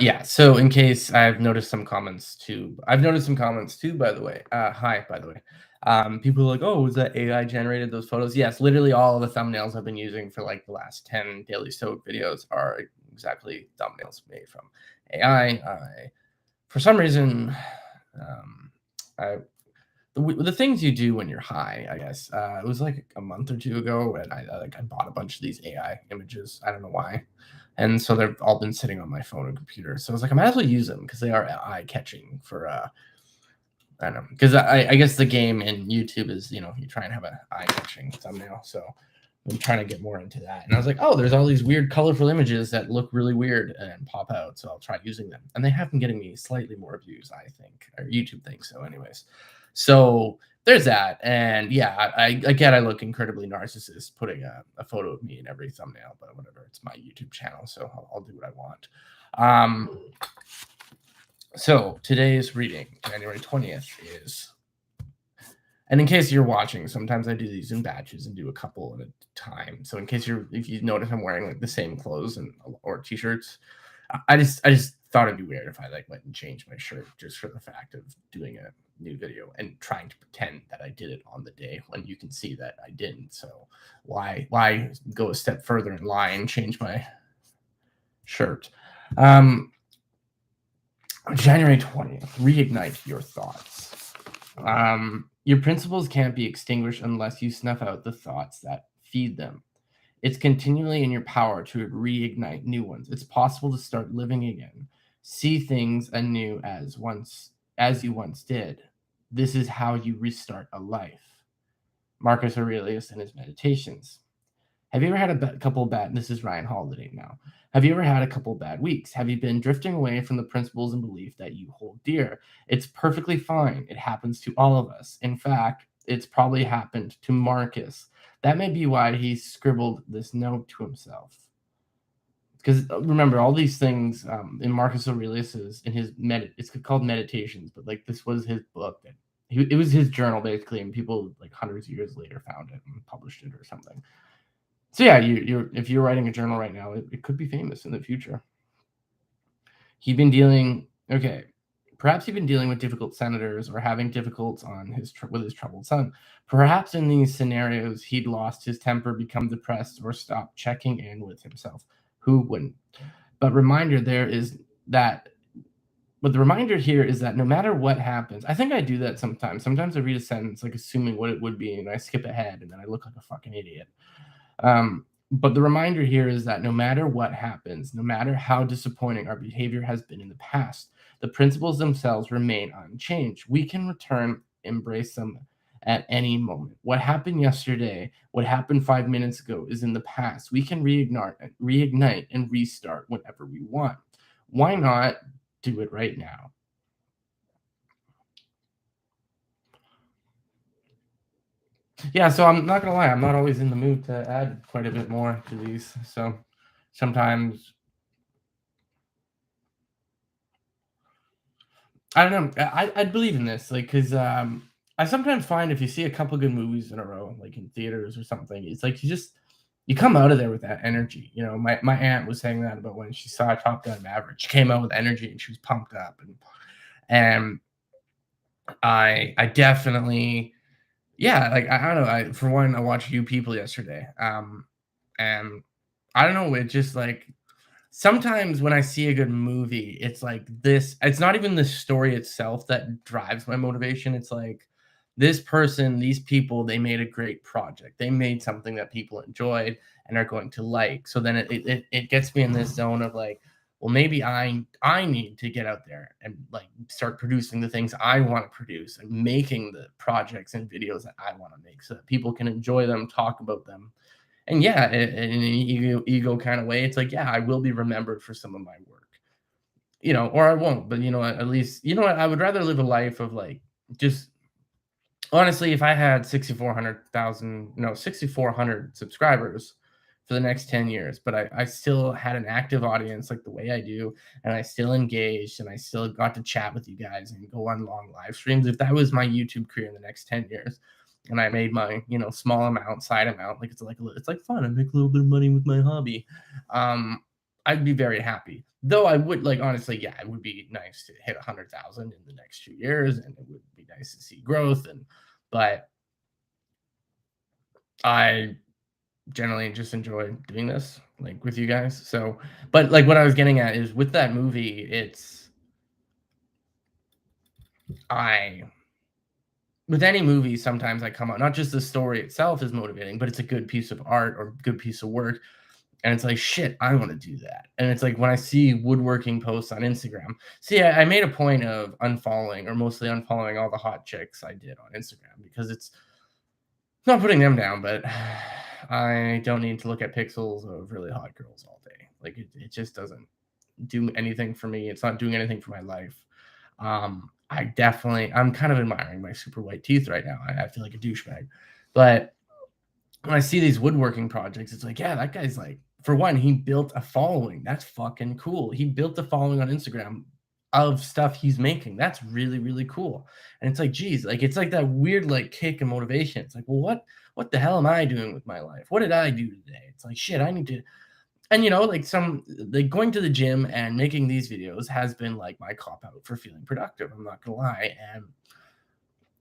Yeah, so in case I've noticed some comments too, by the way. Hi, by the way. People are like, oh, was that AI generated those photos? Yes, literally all of the thumbnails I've been using for like the last 10 Daily Soap videos are exactly thumbnails made from AI. For some reason, um, I the things you do when you're high, I guess. It was like a month or two ago, and I bought a bunch of these AI images. I don't know why, and so they've all been sitting on my phone and computer. So I was like, I might as well use them because they are eye catching for I don't know, because I guess the game in YouTube is you try and have a eye catching thumbnail. So I'm trying to get more into that, and I was like, oh, there's all these weird colorful images that look really weird and pop out, so I'll try using them, and they have been getting me slightly more views, I think, or YouTube thinks so, anyways. So there's that. And yeah, I look incredibly narcissist putting a photo of me in every thumbnail, but whatever, it's my YouTube channel, so I'll do what I want. So today's reading, January 20th, is, and in case you're watching, sometimes I do these in batches and do a couple at a time. So if you notice I'm wearing like the same clothes or t-shirts, I just thought it'd be weird if I like went and changed my shirt just for the fact of doing a new video and trying to pretend that I did it on the day when you can see that I didn't. So why go a step further and lie and change my shirt? January 20th, reignite your thoughts. Your principles can't be extinguished unless you snuff out the thoughts that feed them. It's continually in your power to reignite new ones. It's possible to start living again, see things anew as you once did. This is how you restart a life. Marcus Aurelius in his Meditations. Have you ever had a couple bad? This is Ryan Holiday now. Have you ever had a couple bad weeks? Have you been drifting away from the principles and belief that you hold dear? It's perfectly fine. It happens to all of us. In fact, it's probably happened to Marcus. That may be why he scribbled this note to himself. Because remember, all these things in Marcus Aurelius's it's called Meditations, but like this was his book that it was his journal basically, and people like hundreds of years later found it and published it or something. So yeah, if you're writing a journal right now, it could be famous in the future. Perhaps he'd been dealing with difficult senators or having difficulties with his troubled son. Perhaps in these scenarios, he'd lost his temper, become depressed, or stopped checking in with himself. Who wouldn't? But the reminder here is that no matter what happens, I think I do that sometimes. Sometimes I read a sentence like assuming what it would be, and I skip ahead, and then I look like a fucking idiot. But the reminder here is that no matter what happens, no matter how disappointing our behavior has been in the past, the principles themselves remain unchanged. We can return, embrace them at any moment. What happened yesterday, what happened 5 minutes ago is in the past. We can reignite and restart whenever we want. Why not do it right now? Yeah, so I'm not gonna lie, I'm not always in the mood to add quite a bit more to these. So sometimes I don't know. I'd believe in this, like, because I sometimes find if you see a couple good movies in a row, like in theaters or something, it's like you come out of there with that energy. My aunt was saying that about when she saw Top Gun Maverick. She came out with energy and she was pumped up, and I definitely, yeah, like I don't know. For one, I watched You People yesterday, and I don't know. It just like sometimes when I see a good movie, it's like this. It's not even the story itself that drives my motivation. It's like this person, these people, they made a great project. They made something that people enjoyed and are going to like. So then it gets me in this zone of like, well, maybe I need to get out there and like start producing the things I want to produce and making the projects and videos that I want to make so that people can enjoy them, talk about them. And yeah, in an ego kind of way, it's like, yeah, I will be remembered for some of my work, or I won't. But at least, what, I would rather live a life of like just honestly, if I had 6,400 subscribers for the next 10 years, but I still had an active audience like the way I do, and I still engaged, and I still got to chat with you guys and go on long live streams. If that was my YouTube career in the next 10 years, and I made my, small amount, side amount, like it's like fun. I make a little bit of money with my hobby. I'd be very happy. Though I would like honestly, yeah, it would be nice to hit 100,000 in the next 2 years, and it would be nice to see growth. And but I generally just enjoy doing this like with you guys. So, but like what I was getting at is with that movie, it's I with any movie, sometimes I come out, not just the story itself is motivating, but it's a good piece of art or good piece of work. And it's like, shit, I want to do that. And it's like when I see woodworking posts on Instagram, see, I made a point of unfollowing or mostly unfollowing all the hot chicks I did on Instagram because it's not putting them down, but I don't need to look at pixels of really hot girls all day. Like it just doesn't do anything for me. It's not doing anything for my life. I'm kind of admiring my super white teeth right now. I feel like a douchebag. But when I see these woodworking projects, it's like, yeah, that guy's like, for one, he built a following. That's fucking cool. He built a following on Instagram of stuff he's making. That's really, really cool. And it's like, geez, like it's like that weird like kick and motivation. It's like, well, what the hell am I doing with my life? What did I do today? It's like shit, I need to. And like like going to the gym and making these videos has been like my cop out for feeling productive. I'm not gonna lie. And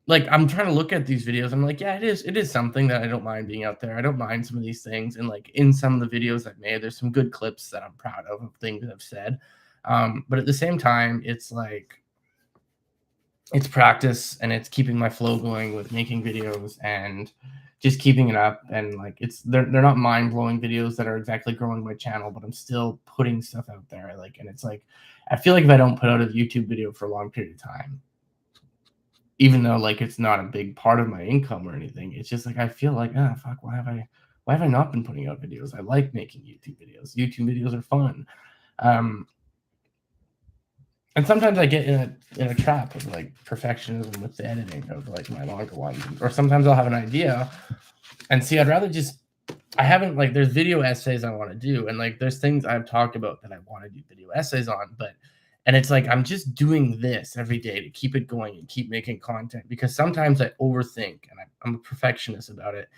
like I'm trying to look at these videos. I'm like, yeah, it is something that I don't mind being out there. I don't mind some of these things. And like in some of the videos I've made, there's some good clips that I'm proud of things I've said. But at the same time, it's like it's practice and it's keeping my flow going with making videos and just keeping it up. And like they're not mind-blowing videos that are exactly growing my channel, but I'm still putting stuff out there. Like, and it's like I feel like if I don't put out a YouTube video for a long period of time, even though like it's not a big part of my income or anything, it's just like I feel like, ah, fuck, why have I not been putting out videos? I like making YouTube videos. YouTube videos are fun. And sometimes I get in a trap of like perfectionism with the editing of like my longer ones. Or sometimes I'll have an idea and see, I'd rather just I haven't like there's video essays I want to do, and like there's things I've talked about that I want to do video essays on, but and it's like I'm just doing this every day to keep it going and keep making content because sometimes I overthink and I'm a perfectionist about it.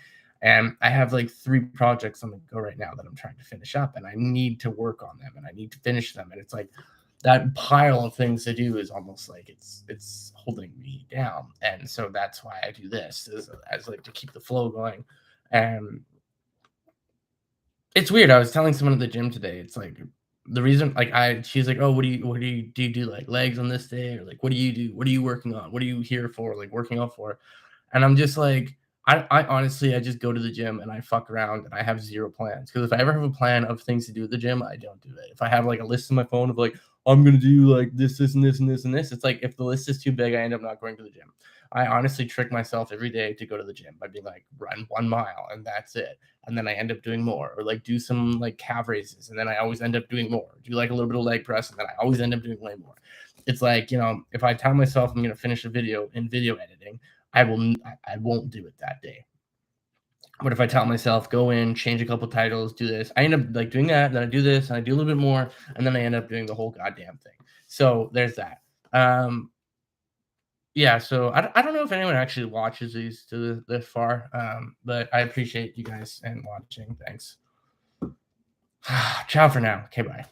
And I have like 3 projects on the go right now that I'm trying to finish up, and I need to work on them and I need to finish them. And it's like that pile of things to do is almost like it's holding me down. And so that's why I do this as like to keep the flow going. And it's weird. I was telling someone at the gym today, it's like the reason like she's like, "Oh, what do you do like legs on this day?" Or like, "What do you do? What are you working on? What are you here for? Like working out for?" And I'm just like, I honestly I just go to the gym and I fuck around and I have 0 plans. Because if I ever have a plan of things to do at the gym, I don't do it. If I have like a list in my phone of like, I'm gonna do like this, and this, and this, and this, it's like if the list is too big, I end up not going to the gym. I honestly trick myself every day to go to the gym by being like, run 1 mile and that's it. And then I end up doing more, or like do some like calf raises, and then I always end up doing more. Do like a little bit of leg press, and then I always end up doing way more. It's like, if I tell myself I'm gonna finish a video in video editing, I won't do it that day. But if I tell myself go in, change a couple titles, do this, I end up like doing that, then I do this, and I do a little bit more, and then I end up doing the whole goddamn thing. So there's that. Yeah, so I don't know if anyone actually watches these to this far, but I appreciate you guys and watching. Thanks. Ciao for now. Okay, bye.